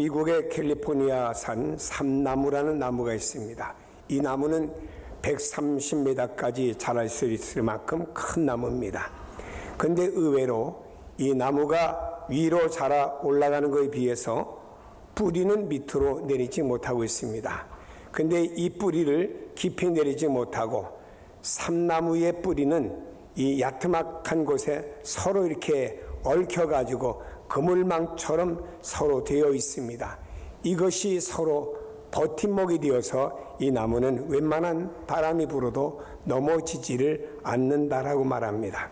미국의 캘리포니아산 삼나무라는 나무가 있습니다. 이 나무는 130m까지 자랄 수 있을 만큼 큰 나무입니다. 그런데 의외로 이 나무가 위로 자라 올라가는 것에 비해서 뿌리는 밑으로 내리지 못하고 있습니다. 그런데 이 뿌리를 깊이 내리지 못하고 삼나무의 뿌리는 이 야트막한 곳에 서로 이렇게 얽혀가지고 그물망처럼 서로 되어 있습니다. 이것이 서로 버팀목이 되어서 이 나무는 웬만한 바람이 불어도 넘어지지를 않는다라고 말합니다.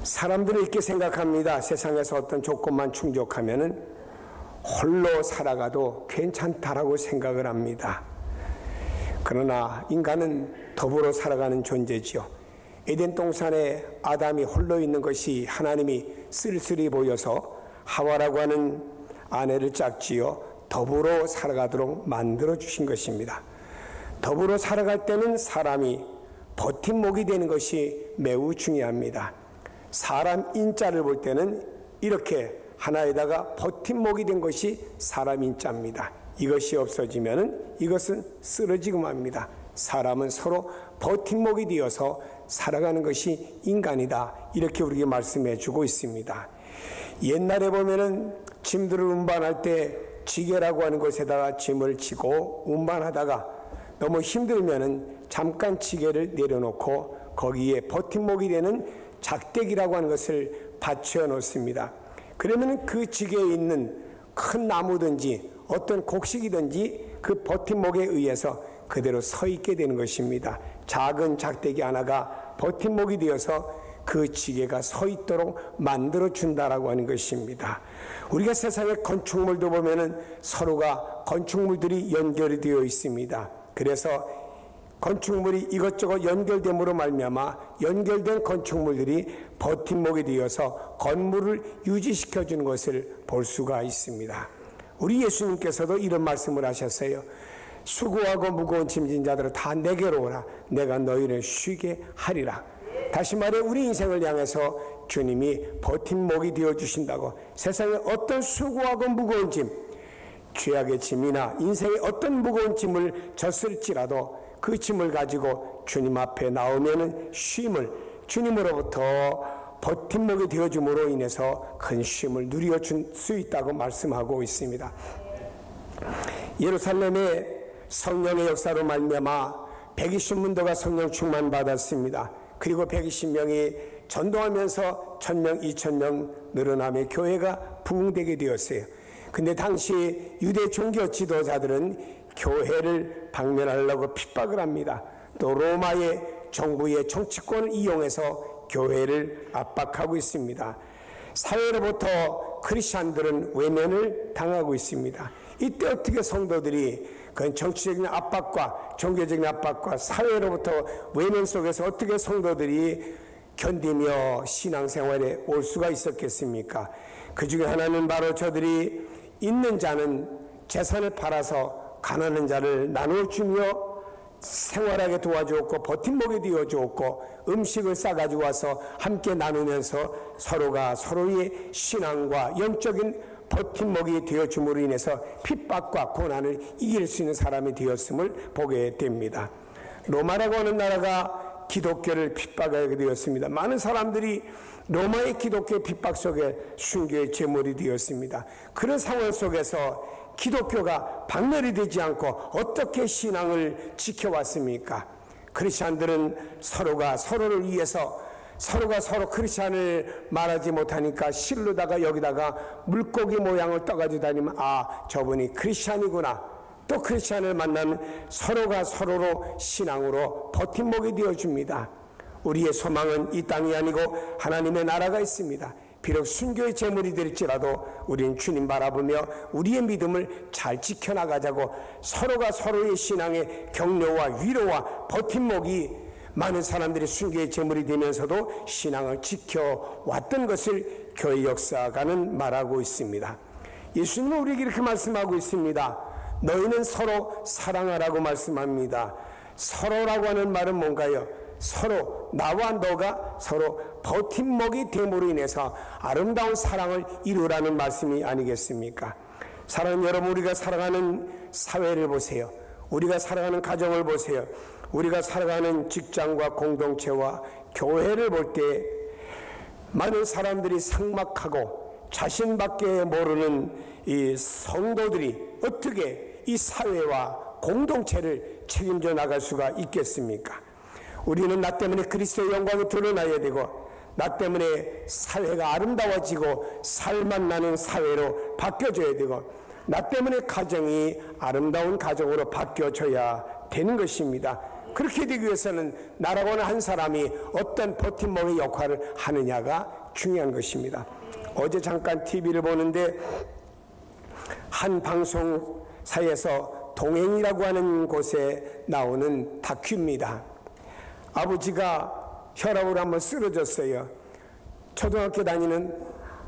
사람들은 이렇게 생각합니다. 세상에서 어떤 조건만 충족하면은 홀로 살아가도 괜찮다라고 생각을 합니다. 그러나 인간은 더불어 살아가는 존재지요. 에덴 동산에 아담이 홀로 있는 것이 하나님이 쓸쓸히 보여서 하와라고 하는 아내를 짝지어 더불어 살아가도록 만들어 주신 것입니다. 더불어 살아갈 때는 사람이 버팀목이 되는 것이 매우 중요합니다. 사람 인자를 볼 때는 이렇게 하나에다가 버팀목이 된 것이 사람 인자입니다. 이것이 없어지면 이것은 쓰러지고 맙니다. 사람은 서로 버팀목이 되어서 살아가는 것이 인간이다. 이렇게 우리에게 말씀해 주고 있습니다. 옛날에 보면은 짐들을 운반할 때 지게라고 하는 것에다가 짐을 지고 운반하다가 너무 힘들면은 잠깐 지게를 내려놓고 거기에 버팀목이 되는 작대기라고 하는 것을 받쳐 놓습니다. 그러면 그 지게에 있는 큰 나무든지 어떤 곡식이든지 그 버팀목에 의해서 그대로 서 있게 되는 것입니다. 작은 작대기 하나가 버팀목이 되어서 그 지게가 서 있도록 만들어 준다라고 하는 것입니다. 우리가 세상의 건축물도 보면은 서로가 건축물들이 연결이 되어 있습니다. 그래서 건축물이 이것저것 연결됨으로 말미암아 연결된 건축물들이 버팀목이 되어서 건물을 유지시켜 주는 것을 볼 수가 있습니다. 우리 예수님께서도 이런 말씀을 하셨어요. 수고하고 무거운 짐진 자들을 다 내게로 오라. 내가 너희를 쉬게 하리라. 다시 말해 우리 인생을 향해서 주님이 버팀목이 되어주신다고 세상에 어떤 수고하고 무거운 짐, 죄악의 짐이나 인생의 어떤 무거운 짐을 졌을지라도 그 짐을 가지고 주님 앞에 나오면은 쉼을 주님으로부터 버팀목이 되어줌으로 인해서 큰 쉼을 누려줄 수 있다고 말씀하고 있습니다. 예루살렘의 성령의 역사로 말미암아 120문도가 성령 충만 받았습니다. 그리고 120명이 전도하면서 1000명, 2000명 늘어나며 교회가 부흥되게 되었어요. 근데 당시 유대 종교 지도자들은 교회를 방면하려고 핍박을 합니다. 또 로마의 정부의 정치권을 이용해서 교회를 압박하고 있습니다. 사회로부터 크리스찬들은 외면을 당하고 있습니다. 이때 어떻게 성도들이 그 정치적인 압박과 종교적인 압박과 사회로부터 외면 속에서 어떻게 성도들이 견디며 신앙생활에 올 수가 있었겠습니까? 그 중에 하나는 바로 저들이 있는 자는 재산을 팔아서 가난한 자를 나눠주며 생활하게 도와주었고 버팀목이 되어주었고 음식을 싸가지고 와서 함께 나누면서 서로가 서로의 신앙과 영적인 버팀목이 되어줌으로 인해서 핍박과 고난을 이길 수 있는 사람이 되었음을 보게 됩니다. 로마라고 하는 나라가 기독교를 핍박하게 되었습니다. 많은 사람들이 로마의 기독교 핍박 속에 순교의 제물이 되었습니다. 그런 상황 속에서 기독교가 박멸이 되지 않고 어떻게 신앙을 지켜왔습니까? 크리스찬들은 서로가 서로를 위해서 서로가 서로 크리스찬을 말하지 못하니까 실로다가 여기다가 물고기 모양을 떠가지고 다니면 아, 저분이 크리스찬이구나. 또 크리스찬을 만나면 서로가 서로로 신앙으로 버팀목이 되어줍니다. 우리의 소망은 이 땅이 아니고 하나님의 나라가 있습니다. 비록 순교의 제물이 될지라도 우리는 주님 바라보며 우리의 믿음을 잘 지켜나가자고 서로가 서로의 신앙의 격려와 위로와 버팀목이 많은 사람들이 순교의 제물이 되면서도 신앙을 지켜왔던 것을 교회 역사가는 말하고 있습니다. 예수님은 우리에게 이렇게 말씀하고 있습니다. 너희는 서로 사랑하라고 말씀합니다. 서로라고 하는 말은 뭔가요? 서로 나와 너가 서로 버팀목이 됨으로 인해서 아름다운 사랑을 이루라는 말씀이 아니겠습니까? 사랑하는 여러분, 우리가 살아가는 사회를 보세요. 우리가 살아가는 가정을 보세요. 우리가 살아가는 직장과 공동체와 교회를 볼 때 많은 사람들이 삭막하고 자신밖에 모르는 이 성도들이 어떻게 이 사회와 공동체를 책임져 나갈 수가 있겠습니까? 우리는 나 때문에 그리스도의 영광이 드러나야 되고, 나 때문에 사회가 아름다워지고 살만 나는 사회로 바뀌어져야 되고, 나 때문에 가정이 아름다운 가정으로 바뀌어져야 되는 것입니다. 그렇게 되기 위해서는 나라고 하는 한 사람이 어떤 버팀목의 역할을 하느냐가 중요한 것입니다. 어제 잠깐 TV를 보는데 한 방송사에서 동행이라고 하는 곳에 나오는 다큐입니다. 아버지가 혈압으로 한번 쓰러졌어요. 초등학교 다니는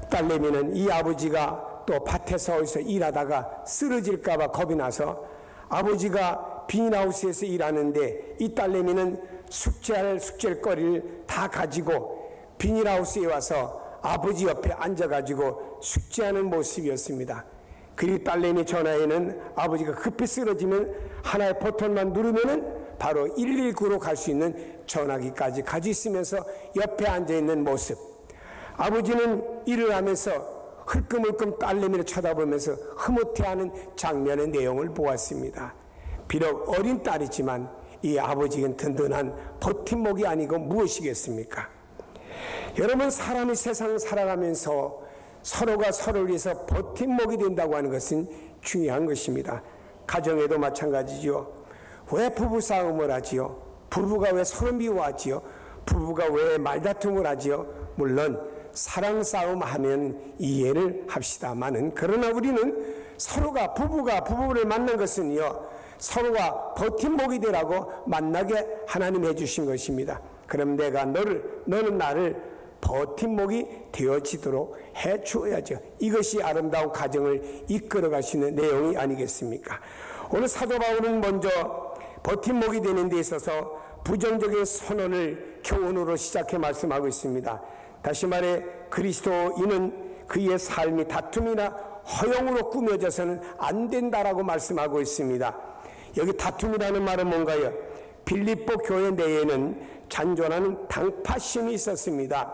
딸내미는 이 아버지가 또 밭에서 어디서 일하다가 쓰러질까 봐 겁이 나서 아버지가 비닐하우스에서 일하는데 이 딸내미는 숙제할 숙제거리를 다 가지고 비닐하우스에 와서 아버지 옆에 앉아가지고 숙제하는 모습이었습니다. 그리고 딸내미 전화에는 아버지가 급히 쓰러지면 하나의 버튼만 누르면은 바로 119로 갈 수 있는 전화기까지 가지고 있으면서 옆에 앉아있는 모습. 아버지는 일을 하면서 흘끔흘끔 딸내미를 쳐다보면서 흐뭇해하는 장면의 내용을 보았습니다. 비록 어린 딸이지만 이 아버지는 든든한 버팀목이 아니고 무엇이겠습니까? 여러분, 사람이 세상을 살아가면서 서로가 서로를 위해서 버팀목이 된다고 하는 것은 중요한 것입니다. 가정에도 마찬가지죠. 왜 부부싸움을 하지요? 부부가 왜 서로 미워하지요? 부부가 왜 말다툼을 하지요? 물론 사랑 싸움 하면 이해를 합시다마는, 그러나 우리는 서로가 부부를 만난 것은요, 서로가 버팀목이 되라고 만나게 하나님 해주신 것입니다. 그럼 내가 너는 나를 버팀목이 되어지도록 해주어야죠. 이것이 아름다운 가정을 이끌어갈 수 있는 내용이 아니겠습니까? 오늘 사도 바울은 먼저 버팀목이 되는 데 있어서 부정적인 선언을 교훈으로 시작해 말씀하고 있습니다. 다시 말해 그리스도인은 그의 삶이 다툼이나 허영으로 꾸며져서는 안 된다라고 말씀하고 있습니다. 여기 다툼이라는 말은 뭔가요? 빌립보 교회 내에는 잔존하는 당파심이 있었습니다.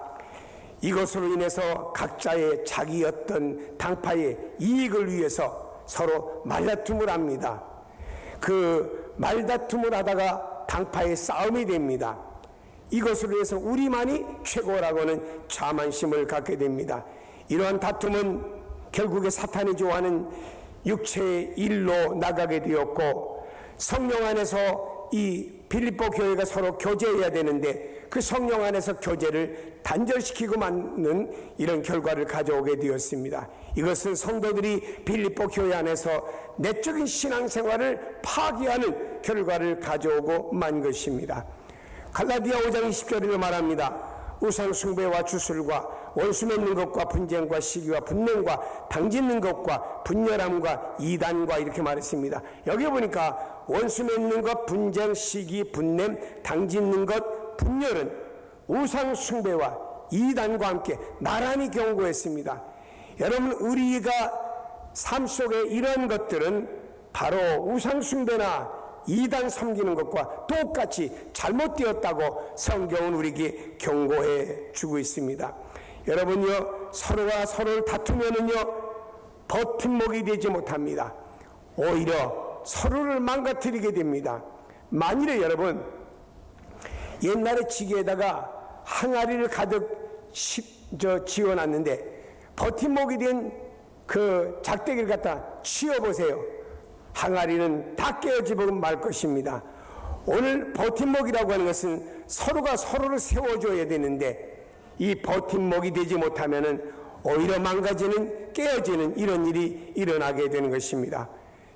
이것으로 인해서 각자의 자기 어떤 당파의 이익을 위해서 서로 말다툼을 합니다. 그 말다툼을 하다가 당파의 싸움이 됩니다. 이것으로 해서 우리만이 최고라고는 자만심을 갖게 됩니다. 이러한 다툼은 결국에 사탄이 좋아하는 육체의 일로 나가게 되었고, 성령 안에서 이 빌립보 교회가 서로 교제해야 되는데 그 성령 안에서 교제를 단절시키고 맞는 이런 결과를 가져오게 되었습니다. 이것은 성도들이 빌립보 교회 안에서 내적인 신앙생활을 파괴하는 결과를 가져오고 만 것입니다. 갈라디아 5장 20절을 말합니다. 우상 숭배와 주술과 원수 맺는 것과 분쟁과 시기와 분냄과 당짓는 것과 분열함과 이단과 이렇게 말했습니다. 여기 보니까 원수 맺는 것, 분쟁, 시기, 분냄, 당짓는 것, 분열은 우상 숭배와 이단과 함께 나란히 경고했습니다. 여러분, 우리가 삶 속에 이런 것들은 바로 우상 숭배나 이단 섬기는 것과 똑같이 잘못되었다고 성경은 우리에게 경고해 주고 있습니다. 여러분요, 서로가 서로를 다투면은요, 버팀목이 되지 못합니다. 오히려 서로를 망가뜨리게 됩니다. 만일에 여러분, 옛날에 지게에다가 항아리를 가득 지어놨는데 버팀목이 된 그 작대기를 갖다 치워보세요. 항아리는 다 깨어지고 말 것입니다. 오늘 버팀목이라고 하는 것은 서로가 서로를 세워줘야 되는데 이 버팀목이 되지 못하면은 오히려 망가지는, 깨어지는 이런 일이 일어나게 되는 것입니다.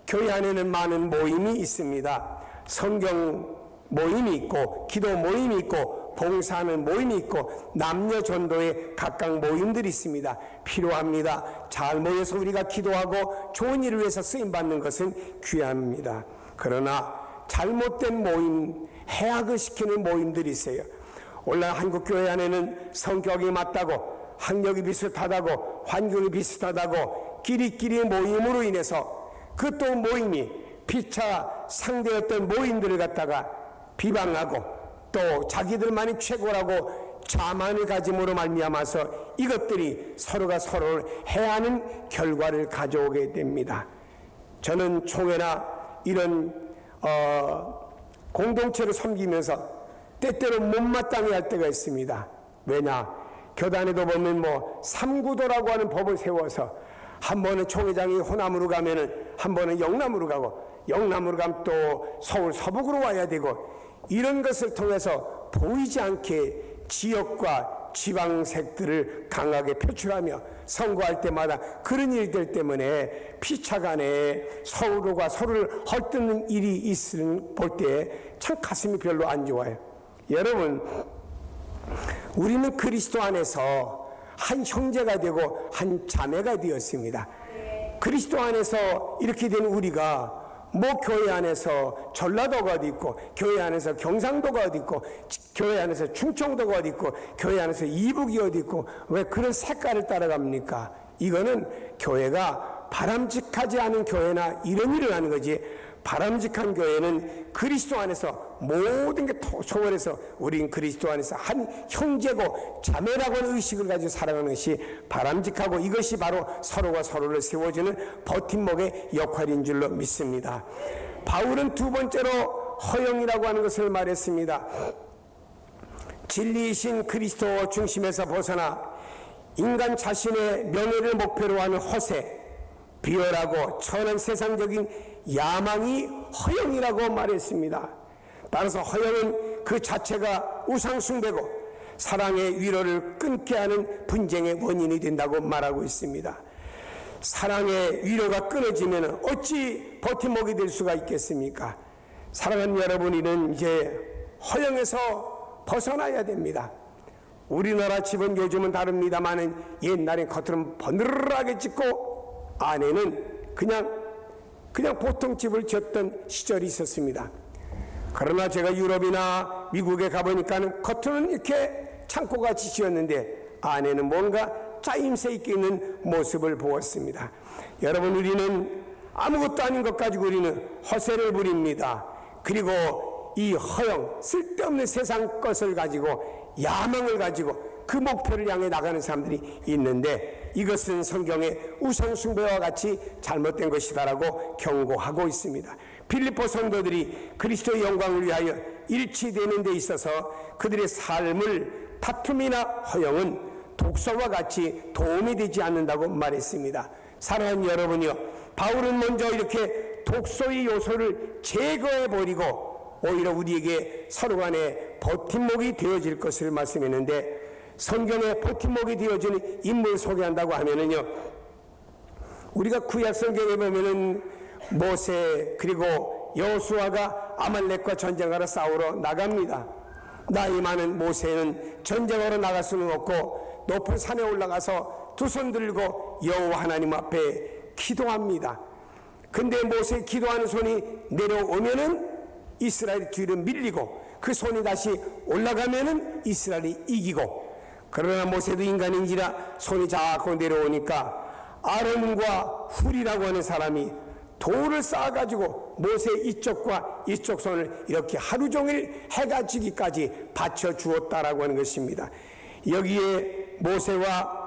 교회 안에는 많은 모임이 있습니다. 성경 모임이 있고, 기도 모임이 있고, 봉사하는 모임이 있고, 남녀 전도의 각각 모임들이 있습니다. 필요합니다. 잘 모여서 우리가 기도하고 좋은 일을 위해서 쓰임받는 것은 귀합니다. 그러나 잘못된 모임, 해악을 시키는 모임들이 있어요. 오늘 한국교회 안에는 성격이 맞다고, 학력이 비슷하다고, 환경이 비슷하다고, 끼리끼리 모임으로 인해서 그 또 모임이 피차 상대였던 모임들을 갖다가 비방하고 또 자기들만이 최고라고 자만을 가짐으로 말미암아서 이것들이 서로가 서로를 해하는 결과를 가져오게 됩니다. 저는 총회나 이런 공동체를 섬기면서 때때로 못마땅해 할 때가 있습니다. 왜냐? 교단에도 보면 삼구도라고 하는 법을 세워서 한 번은 총회장이 호남으로 가면은 한 번은 영남으로 가고 영남으로 가면 또 서울 서북으로 와야 되고 이런 것을 통해서 보이지 않게 지역과 지방색들을 강하게 표출하며 선거할 때마다 그런 일들 때문에 피차간에 서로가 서로를 헐뜯는 일이 있을 볼 때 참 가슴이 별로 안 좋아요. 여러분, 우리는 그리스도 안에서 한 형제가 되고 한 자매가 되었습니다. 그리스도 안에서 이렇게 된 우리가 교회 안에서 전라도가 어디 있고 교회 안에서 경상도가 어디 있고 교회 안에서 충청도가 어디 있고 교회 안에서 이북이 어디 있고 왜 그런 색깔을 따라갑니까? 이거는 교회가 바람직하지 않은 교회나 이런 일을 하는 거지, 바람직한 교회는 그리스도 안에서 모든 게 초월해서 우린 그리스도 안에서 한 형제고 자매라고 하는 의식을 가지고 살아가는 것이 바람직하고 이것이 바로 서로가 서로를 세워주는 버팀목의 역할인 줄로 믿습니다. 바울은 두 번째로 허영이라고 하는 것을 말했습니다. 진리이신 그리스도 중심에서 벗어나 인간 자신의 명예를 목표로 하는 허세, 비열하고 천한 세상적인 야망이 허영이라고 말했습니다. 따라서 허영은 그 자체가 우상숭배고 사랑의 위로를 끊게 하는 분쟁의 원인이 된다고 말하고 있습니다. 사랑의 위로가 끊어지면 어찌 버팀목이 될 수가 있겠습니까? 사랑하는 여러분, 이는 이제 허영에서 벗어나야 됩니다. 우리나라 집은 요즘은 다릅니다만은 옛날엔 겉으로는 버늘하게 짓고 안에는 그냥 보통 집을 지었던 시절이 있었습니다. 그러나 제가 유럽이나 미국에 가보니까는 겉으로는 이렇게 창고같이 지었는데 안에는 뭔가 짜임새 있게 있는 모습을 보았습니다. 여러분, 우리는 아무것도 아닌 것 가지고 우리는 허세를 부립니다. 그리고 이 허영, 쓸데없는 세상 것을 가지고 야망을 가지고 그 목표를 향해 나가는 사람들이 있는데 이것은 성경의 우상숭배와 같이 잘못된 것이다라고 경고하고 있습니다. 빌립보 성도들이 그리스도의 영광을 위하여 일치되는 데 있어서 그들의 삶을 다툼이나 허영은 독서와 같이 도움이 되지 않는다고 말했습니다. 사랑하는 여러분이요, 바울은 먼저 이렇게 독소의 요소를 제거해버리고 오히려 우리에게 서로 간에 버팀목이 되어질 것을 말씀했는데, 성경에 버팀목이 되어지는 인물을 소개한다고 하면은요, 우리가 구약 성경에 보면은 모세 그리고 여호수아가 아말렉과 전쟁하러 싸우러 나갑니다. 나이 많은 모세는 전쟁하러 나갈 수는 없고 높은 산에 올라가서 두 손 들고 여호와 하나님 앞에 기도합니다. 근데 모세 기도하는 손이 내려오면은 이스라엘이 뒤로 밀리고 그 손이 다시 올라가면은 이스라엘이 이기고, 그러나 모세도 인간인지라 손이 자꾸 내려오니까 아론과 훌이라고 하는 사람이 돌을 쌓아가지고 모세 이쪽과 이쪽 손을 이렇게 하루 종일 해가 지기까지 받쳐 주었다라고 하는 것입니다. 여기에 모세와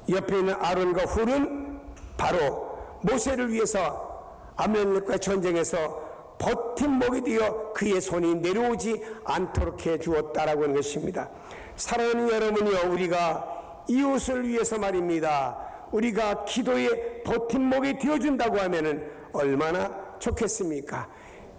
옆에 있는 아론과 훌은 바로 모세를 위해서 아말렉과 전쟁에서 버팀목이 되어 그의 손이 내려오지 않도록 해 주었다라고 하는 것입니다. 사랑하는 여러분이요, 우리가 이웃을 위해서 말입니다, 우리가 기도의 버팀목이 되어준다고 하면은 얼마나 좋겠습니까?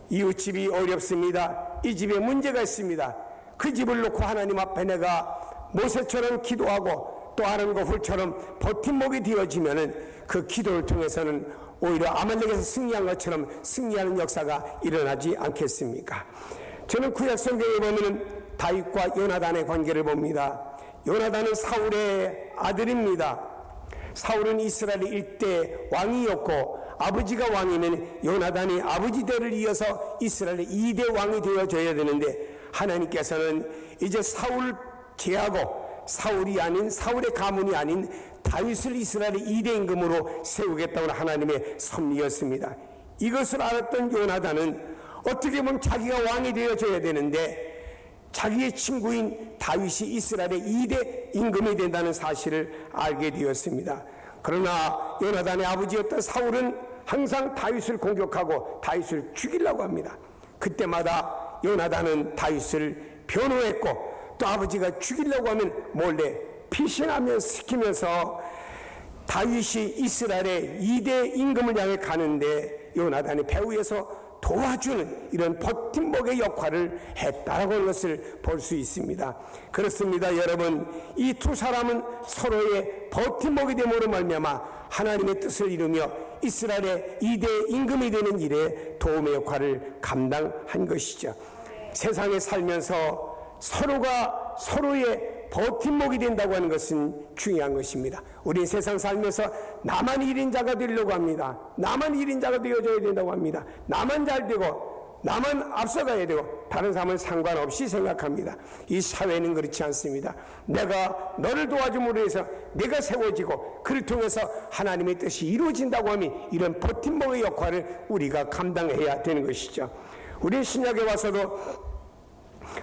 이웃집이 어렵습니다. 이 집에 문제가 있습니다. 그 집을 놓고 하나님 앞에 내가 모세처럼 기도하고 또 아론과 훌처럼 버팀목이 되어지면은 그 기도를 통해서는 오히려 아말렉에서 승리한 것처럼 승리하는 역사가 일어나지 않겠습니까? 저는 구약 성경에 보면은 다윗과 요나단의 관계를 봅니다. 요나단은 사울의 아들입니다. 사울은 이스라엘 일대 왕이었고 아버지가 왕이면 요나단이 아버지 대를 이어서 이스라엘의 2대 왕이 되어줘야 되는데, 하나님께서는 이제 사울 제하고 사울이 아닌, 사울의 가문이 아닌 다윗을 이스라엘의 2대 임금으로 세우겠다는 하나님의 섭리였습니다. 이것을 알았던 요나단은 어떻게 보면 자기가 왕이 되어줘야 되는데 자기의 친구인 다윗이 이스라엘의 2대 임금이 된다는 사실을 알게 되었습니다. 그러나 요나단의 아버지였던 사울은 항상 다윗을 공격하고 다윗을 죽이려고 합니다. 그때마다 요나단은 다윗을 변호했고 또 아버지가 죽이려고 하면 몰래 피신하며 시키면서 다윗이 이스라엘의 2대 임금을 향해 가는데 요나단이 배후에서 도와주는 이런 버팀목의 역할을 했다라고 하는 것을 볼 수 있습니다. 그렇습니다. 여러분, 이 두 사람은 서로의 버팀목이 됨으로 말미암아 하나님의 뜻을 이루며 이스라엘의 2대 임금이 되는 일에 도움의 역할을 감당한 것이죠. 세상에 살면서 서로가 서로의 버팀목이 된다고 하는 것은 중요한 것입니다. 우리 세상 살면서 나만 1인자가 되려고 합니다. 나만 1인자가 되어줘야 된다고 합니다. 나만 잘 되고 나만 앞서가야 되고 다른 사람은 상관없이 생각합니다. 이 사회는 그렇지 않습니다. 내가 너를 도와줌으로 해서 내가 세워지고 그를 통해서 하나님의 뜻이 이루어진다고 하면 이런 버팀목의 역할을 우리가 감당해야 되는 것이죠. 우리 신약에 와서도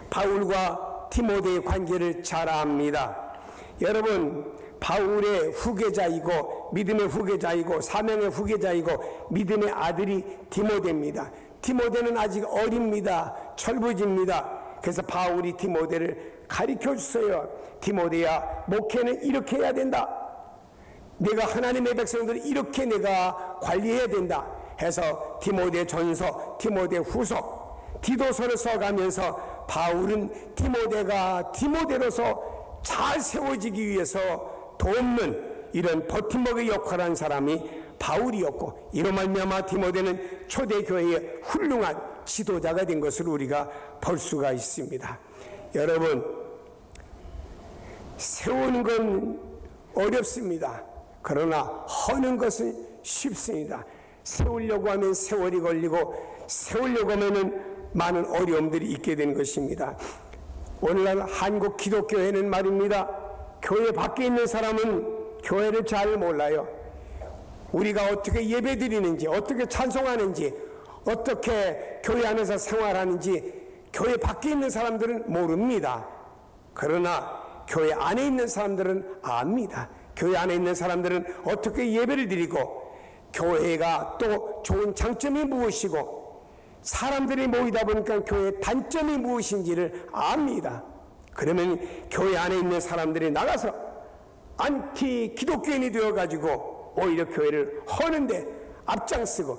바울과 디모데의 관계를 잘 압니다. 여러분, 바울의 후계자이고 믿음의 후계자이고 사명의 후계자이고 믿음의 아들이 디모데입니다. 디모데는 아직 어립니다. 철부지입니다. 그래서 바울이 디모데를 가르쳐 주세요. 디모데야, 목회는 이렇게 해야 된다. 내가 하나님의 백성들을 이렇게 내가 관리해야 된다 해서 디모데 전서, 디모데 후서, 디도서를 써가면서 바울은 디모데가 디모데로서 잘 세워지기 위해서 돕는 이런 버팀목의 역할을 한 사람이 바울이었고 이로 말미암아 디모데는 초대교회의 훌륭한 지도자가 된 것을 우리가 볼 수가 있습니다. 여러분, 세우는 건 어렵습니다. 그러나 허는 것은 쉽습니다. 세우려고 하면 세월이 걸리고 세우려고 하면은 많은 어려움들이 있게 된 것입니다. 오늘날 한국 기독교회는 말입니다. 교회 밖에 있는 사람은 교회를 잘 몰라요. 우리가 어떻게 예배 드리는지, 어떻게 찬송하는지, 어떻게 교회 안에서 생활하는지 교회 밖에 있는 사람들은 모릅니다. 그러나 교회 안에 있는 사람들은 압니다. 교회 안에 있는 사람들은 어떻게 예배를 드리고 교회가 또 좋은 장점이 무엇이고 사람들이 모이다 보니까 교회의 단점이 무엇인지를 압니다. 그러면 교회 안에 있는 사람들이 나가서 안티 기독교인이 되어가지고 오히려 교회를 허는데 앞장서고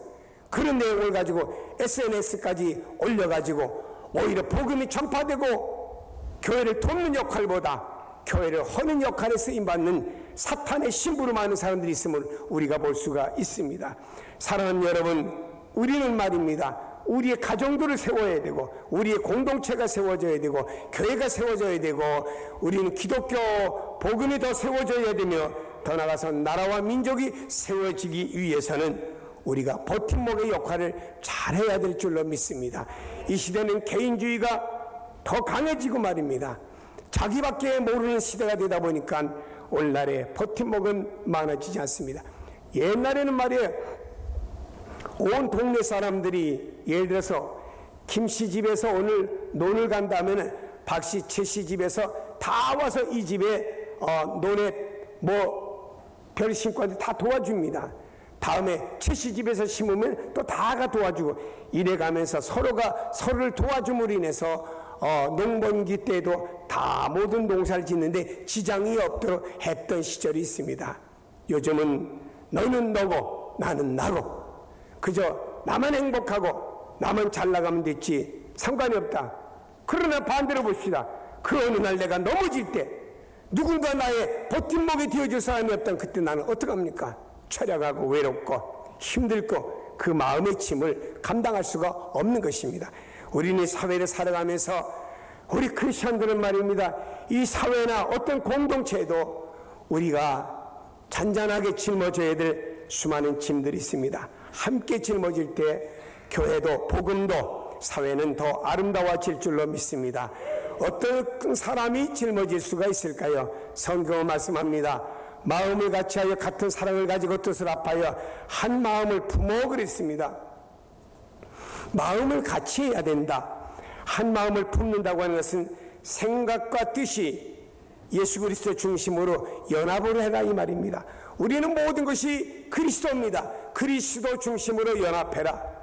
그런 내용을 가지고 SNS까지 올려가지고 오히려 복음이 전파되고 교회를 돕는 역할보다 교회를 허는 역할에 쓰임받는 사탄의 신부로 많은 사람들이 있음을 우리가 볼 수가 있습니다. 사랑하는 여러분, 우리는 말입니다. 우리의 가정들을 세워야 되고 우리의 공동체가 세워져야 되고 교회가 세워져야 되고 우리는 기독교 복음이 더 세워져야 되며 더 나아가서 나라와 민족이 세워지기 위해서는 우리가 버팀목의 역할을 잘해야 될 줄로 믿습니다. 이 시대는 개인주의가 더 강해지고 말입니다. 자기밖에 모르는 시대가 되다 보니까 오늘날의 버팀목은 많아지지 않습니다. 옛날에는 말이에요, 온 동네 사람들이 예를 들어서 김씨 집에서 오늘 논을 간다면 박씨, 최씨 집에서 다 와서 이 집에 논에 별 심고 다 도와줍니다. 다음에 최씨 집에서 심으면 또 다가 도와주고 이래 가면서 서로가 서로를 도와줌으로 인해서 농번기 때도 다 모든 농사를 짓는데 지장이 없도록 했던 시절이 있습니다. 요즘은 너는 너고 나는 나고 그저 나만 행복하고 나만 잘 나가면 됐지 상관이 없다. 그러나 반대로 봅시다. 그 어느 날 내가 넘어질 때 누군가 나의 버팀목이 되어줄 사람이 없다면 그때 나는 어떡합니까? 처량하고 외롭고 힘들고 그 마음의 짐을 감당할 수가 없는 것입니다. 우리는 사회를 살아가면서 우리 크리스천들은 말입니다. 이 사회나 어떤 공동체에도 우리가 잔잔하게 짊어져야 될 수많은 짐들이 있습니다. 함께 짊어질 때 교회도 복음도 사회는 더 아름다워질 줄로 믿습니다. 어떤 사람이 짊어질 수가 있을까요? 성경은 말씀합니다. 마음을 같이하여 같은 사랑을 가지고 뜻을 합하여 한 마음을 품어 그랬습니다. 마음을 같이 해야 된다. 한 마음을 품는다고 하는 것은 생각과 뜻이 예수 그리스도 중심으로 연합을 해라 이 말입니다. 우리는 모든 것이 그리스도입니다. 그리스도 중심으로 연합해라.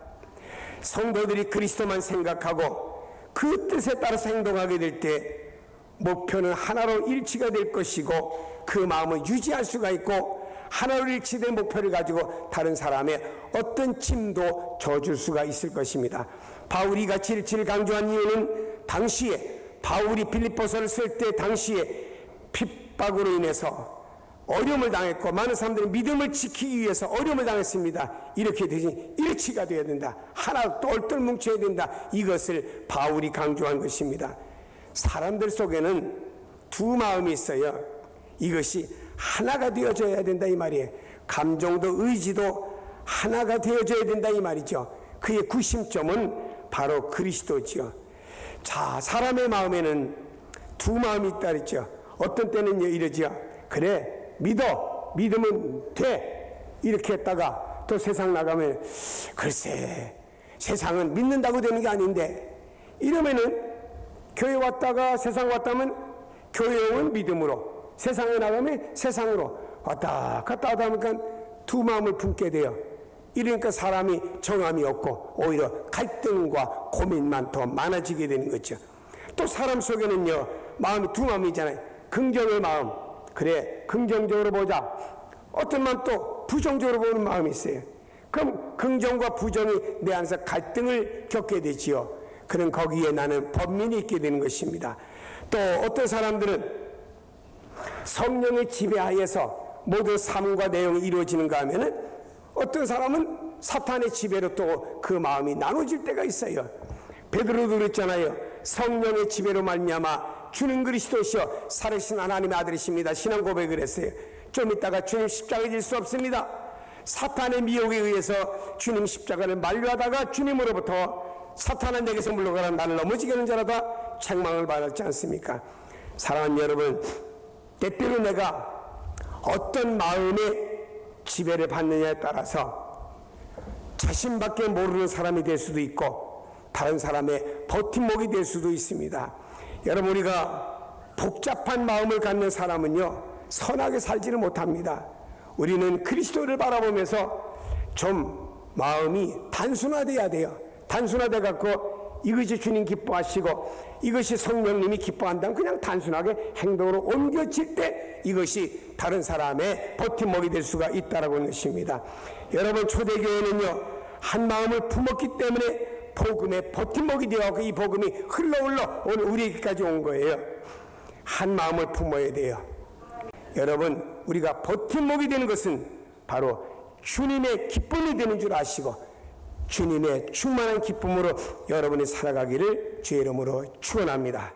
성도들이 그리스도만 생각하고 그 뜻에 따라서 행동하게 될 때 목표는 하나로 일치가 될 것이고 그 마음을 유지할 수가 있고 하나로 일치된 목표를 가지고 다른 사람의 어떤 짐도 져줄 수가 있을 것입니다. 바울이 같이 일치를 강조한 이유는 당시에 바울이 빌립보서를 쓸 때 당시에 핍박으로 인해서 어려움을 당했고 많은 사람들이 믿음을 지키기 위해서 어려움을 당했습니다. 이렇게 되지 일치가 되어야 된다. 하나 똘똘 뭉쳐야 된다. 이것을 바울이 강조한 것입니다. 사람들 속에는 두 마음이 있어요. 이것이 하나가 되어져야 된다 이 말이에요. 감정도 의지도 하나가 되어져야 된다 이 말이죠. 그의 구심점은 바로 그리스도지요. 자, 사람의 마음에는 두 마음이 있다 그랬죠. 어떤 때는 이러지요. 그래 믿으면 돼 이렇게 했다가 또 세상 나가면 글쎄 세상은 믿는다고 되는 게 아닌데 이러면은 교회 왔다가 세상 왔다면 교회 오면 믿음으로 세상에 나가면 세상으로 왔다 갔다 하다 보니까 두 마음을 품게 돼요. 이러니까 사람이 정함이 없고 오히려 갈등과 고민만 더 많아지게 되는 거죠. 또 사람 속에는요 마음이 두 마음이잖아요. 긍정의 마음, 그래 긍정적으로 보자. 어떤 마음 또 부정적으로 보는 마음이 있어요. 그럼 긍정과 부정이 내 안에서 갈등을 겪게 되지요. 그럼 거기에 나는 번민이 있게 되는 것입니다. 또 어떤 사람들은 성령의 지배하에서 모든 삶과 내용이 이루어지는가 하면은 어떤 사람은 사탄의 지배로 또 그 마음이 나눠질 때가 있어요. 베드로도 그랬잖아요. 성령의 지배로 말미암아 주는 그리스도시여 살아계신 하나님의 아들이십니다. 신앙 고백을 했어요. 좀 있다가 주님 십자가에 질 수 없습니다. 사탄의 미혹에 의해서 주님 십자가를 만류하다가 주님으로부터 사탄은 내게서 물러가라 나를 넘어지게 하는 자라다 책망을 받았지 않습니까? 사랑하는 여러분, 때때로 내가 어떤 마음의 지배를 받느냐에 따라서 자신밖에 모르는 사람이 될 수도 있고 다른 사람의 버팀목이 될 수도 있습니다. 여러분, 우리가 복잡한 마음을 갖는 사람은요 선하게 살지를 못합니다. 우리는 그리스도를 바라보면서 좀 마음이 단순화돼야 돼요. 단순화돼 갖고 이것이 주님 기뻐하시고 이것이 성령님이 기뻐한다면 그냥 단순하게 행동으로 옮겨질 때 이것이 다른 사람의 버팀목이 될 수가 있다라고 하는 것입니다. 여러분, 초대교회는요 한 마음을 품었기 때문에 복음의 버팀목이 되어서 이 복음이 흘러 오늘 우리에게까지 온 거예요. 한 마음을 품어야 돼요. 여러분, 우리가 버팀목이 되는 것은 바로 주님의 기쁨이 되는 줄 아시고 주님의 충만한 기쁨으로 여러분이 살아가기를 주의 이름으로 축원합니다.